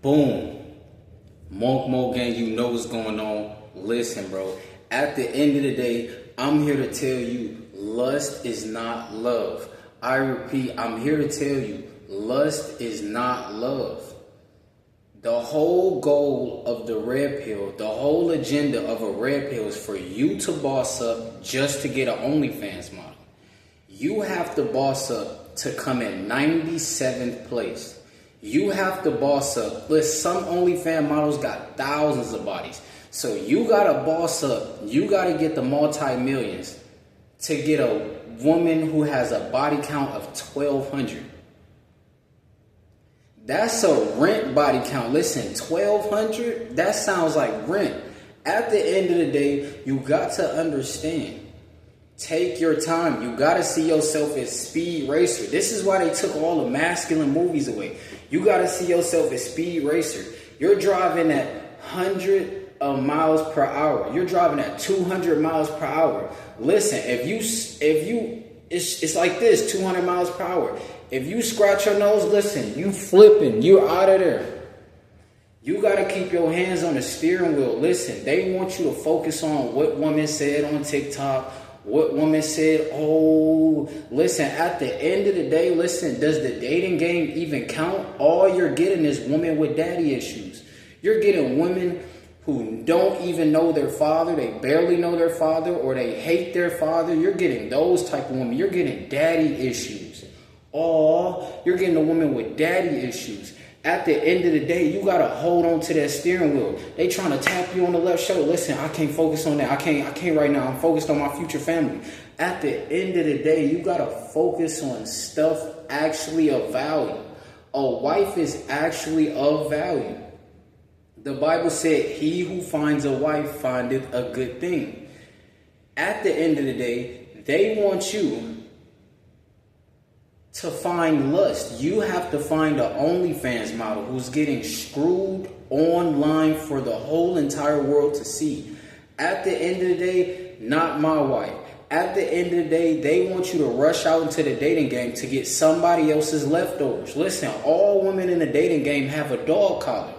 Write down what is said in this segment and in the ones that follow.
Boom. Monk Mo Gang, you know what's going on. Listen, bro. At the end of the day, I'm here to tell you, lust is not love. I repeat, I'm here to tell you, lust is not love. The whole goal of the red pill, the whole agenda of a red pill is for you to boss up just to get an OnlyFans model. You have to boss up to come in 97th place. You have to boss up. Listen, some OnlyFans models got thousands of bodies. So you got to boss up. You got to get the multi-millions to get a woman who has a body count of 1,200. That's a rent body count. Listen, 1,200, that sounds like rent. At the end of the day, you got to understand. Take your time. You got to see yourself as Speed Racer. This is why they took all the masculine movies away. You got to see yourself as Speed Racer. You're driving at 100 miles per hour. You're driving at 200 miles per hour. Listen, it's like this, 200 miles per hour. If you scratch your nose, listen, you flipping, you out of there. You got to keep your hands on the steering wheel. Listen, they want you to focus on what woman said on TikTok, what woman said, oh, listen, at the end of the day, listen, does the dating game even count? All you're getting is women with daddy issues. You're getting women who don't even know their father, they barely know their father, or they hate their father. You're getting those type of women. You're getting daddy issues. Oh, you're getting a woman with daddy issues. At the end of the day, you got to hold on to that steering wheel. They trying to tap you on the left shoulder. Listen, I can't focus on that. I can't right now. I'm focused on my future family. At the end of the day, you got to focus on stuff actually of value. A wife is actually of value. The Bible said, he who finds a wife findeth a good thing. At the end of the day, they want you to find lust. You have to find an OnlyFans model who's getting screwed online for the whole entire world to see. At the end of the day, not my wife. At the end of the day, they want you to rush out into the dating game to get somebody else's leftovers. Listen, all women in the dating game have a dog collar.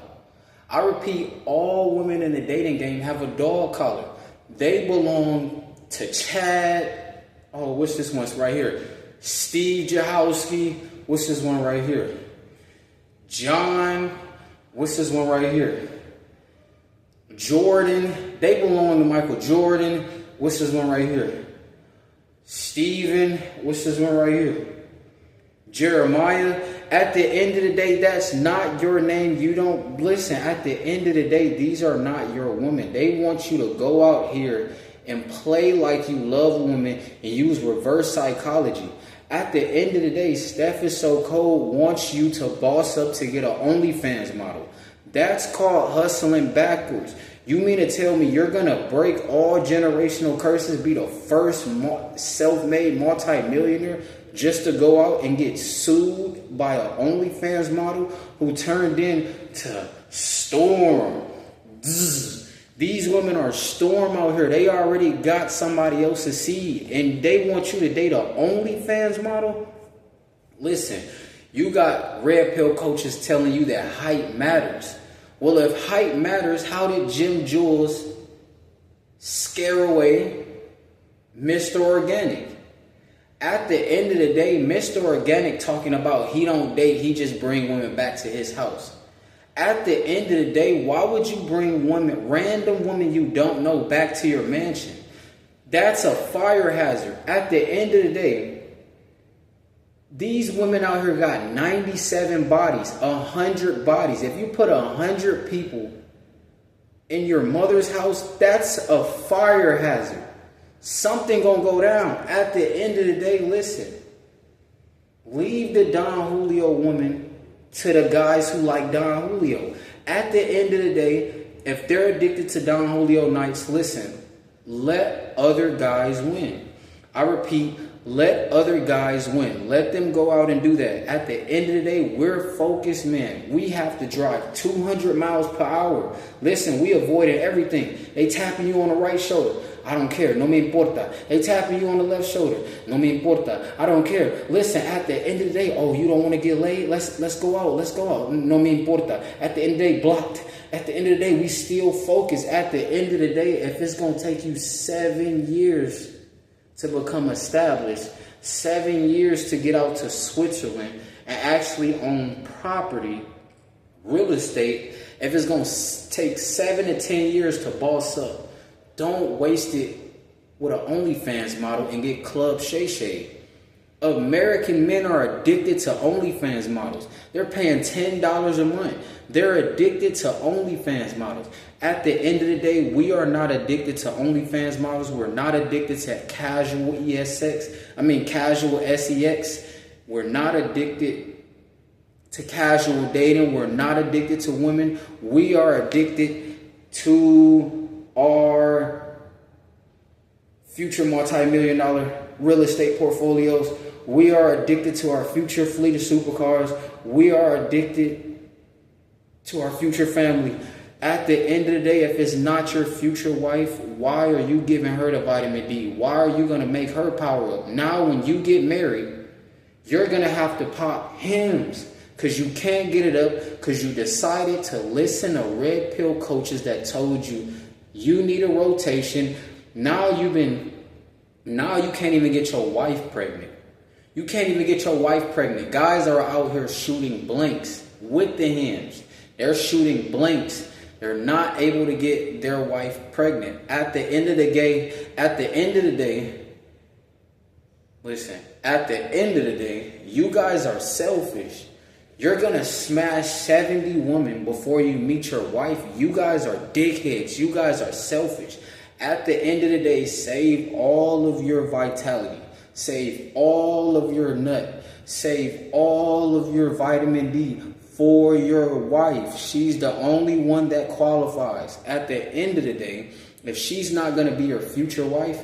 I repeat, all women in the dating game have a dog collar. They belong to Chad. Oh, what's this one right here? Steve Jahowski, what's this one right here? John, what's this one right here? Jordan, they belong to Michael Jordan, what's this one right here? Steven, what's this one right here? Jeremiah. At the end of the day, that's not your name. You don't listen. At the end of the day, these are not your women. They want you to go out here and play like you love women and use reverse psychology. At the end of the day, Steph is so cold wants you to boss up to get an OnlyFans model. That's called hustling backwards. You mean to tell me you're going to break all generational curses, be the first self-made multi-millionaire just to go out and get sued by an OnlyFans model who turned into Storm? These women are Storm out here. They already got somebody else's seed, and they want you to date an OnlyFans model? Listen, you got red pill coaches telling you that height matters. Well, if height matters, how did Jim Jules scare away Mr. Organic? At the end of the day, Mr. Organic talking about he don't date, he just bring women back to his house. At the end of the day, why would you bring random women you don't know back to your mansion? That's a fire hazard. At the end of the day, these women out here got 97 bodies, 100 bodies. If you put 100 people in your mother's house, that's a fire hazard. Something gonna go down. At the end of the day, listen. Leave the Don Julio woman to the guys who like Don Julio. At the end of the day, if they're addicted to Don Julio nights, listen, let other guys win. I repeat, let other guys win. Let them go out and do that. At the end of the day, we're focused men. We have to drive 200 miles per hour. Listen, we avoided everything. They tapping you on the right shoulder. I don't care. No me importa. They tapping you on the left shoulder. No me importa. I don't care. Listen, at the end of the day, oh, you don't want to get laid? Let's go out. Let's go out. No me importa. At the end of the day, blocked. At the end of the day, we still focus. At the end of the day, if it's going to take you 7 years to become established, 7 years to get out to Switzerland and actually own property, real estate, if it's going to take 7 to 10 years to boss up, don't waste it with an OnlyFans model and get Club Shay Shay. American men are addicted to OnlyFans models. They're paying $10 a month. They're addicted to OnlyFans models. At the end of the day, we are not addicted to OnlyFans models. We're not addicted to casual casual sex. We're not addicted to casual dating. We're not addicted to women. We are addicted to our future multi-million-dollar real estate portfolios. We are addicted to our future fleet of supercars. We are addicted to our future family. At the end of the day, if it's not your future wife, why are you giving her the vitamin D? Why are you going to make her power up? Now, when you get married, you're going to have to pop hymns because you can't get it up because you decided to listen to red pill coaches that told you you need a rotation. Now you can't even get your wife pregnant. You can't even get your wife pregnant. Guys are out here shooting blanks with the hymns. They're shooting blanks. They're not able to get their wife pregnant. At the end of the day, you guys are selfish. You're going to smash 70 women before you meet your wife. You guys are dickheads. You guys are selfish. At the end of the day, save all of your vitality. Save all of your nut. Save all of your vitamin D for your wife. She's the only one that qualifies. At the end of the day, if she's not going to be your future wife,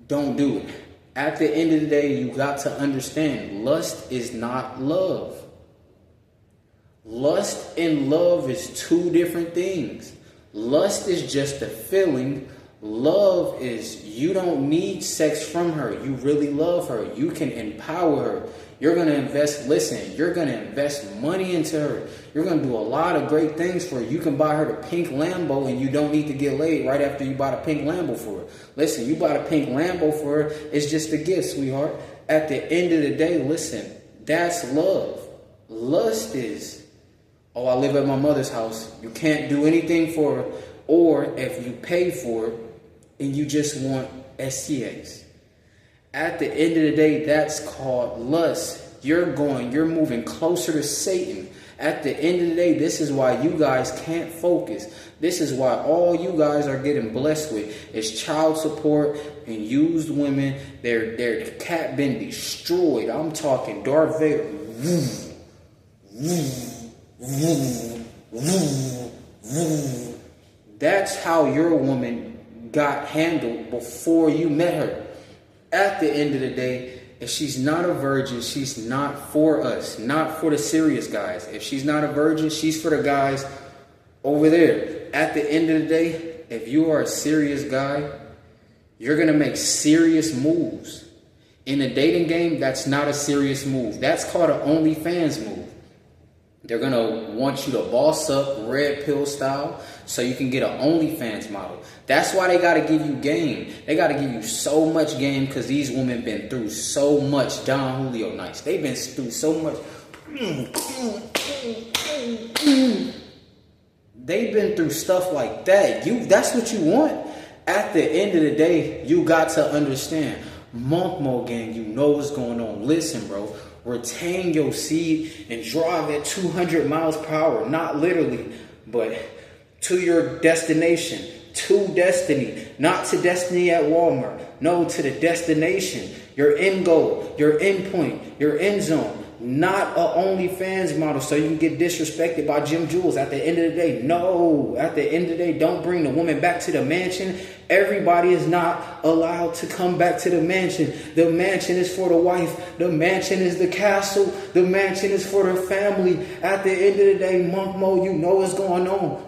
don't do it. At the end of the day, you got to understand, lust is not love. Lust and love is two different things. Lust is just a feeling. Love is you don't need sex from her. You really love her. You can empower her. You're going to invest money into her. You're going to do a lot of great things for her. You can buy her the pink Lambo and you don't need to get laid right after you buy the pink Lambo for her. Listen, you bought a pink Lambo for her. It's just a gift, sweetheart. At the end of the day, listen, that's love. Lust is, oh, I live at my mother's house. You can't do anything for her. Or if you pay for it and you just want STX. At the end of the day, that's called lust. You're moving closer to Satan. At the end of the day, this is why you guys can't focus. This is why all you guys are getting blessed with is child support and used women. Their cat been destroyed. I'm talking Darth Vader. That's how your woman got handled before you met her. At the end of the day, if she's not a virgin, she's not for us, not for the serious guys. If she's not a virgin, she's for the guys over there. At the end of the day, if you are a serious guy, you're going to make serious moves. In a dating game, that's not a serious move. That's called an OnlyFans move. They're going to want you to boss up red pill style so you can get an OnlyFans model. That's why they got to give you game. They got to give you so much game because these women been through so much Don Julio nights. They've been through so much. They've been through stuff like that. That's what you want. At the end of the day, you got to understand. Monk Mode gang, you know what's going on. Listen, bro. Retain your seed and drive at 200 miles per hour. Not literally, but to your destination. To destiny. Not to destiny at Walmart. No, to the destination. Your end goal. Your end point. Your end zone. Not a OnlyFans model so you can get disrespected by Jim Jules at the end of the day. No. At the end of the day, don't bring the woman back to the mansion. Everybody is not allowed to come back to the mansion. The mansion is for the wife. The mansion is the castle. The mansion is for the family. At the end of the day, Monk Mode, you know what's going on.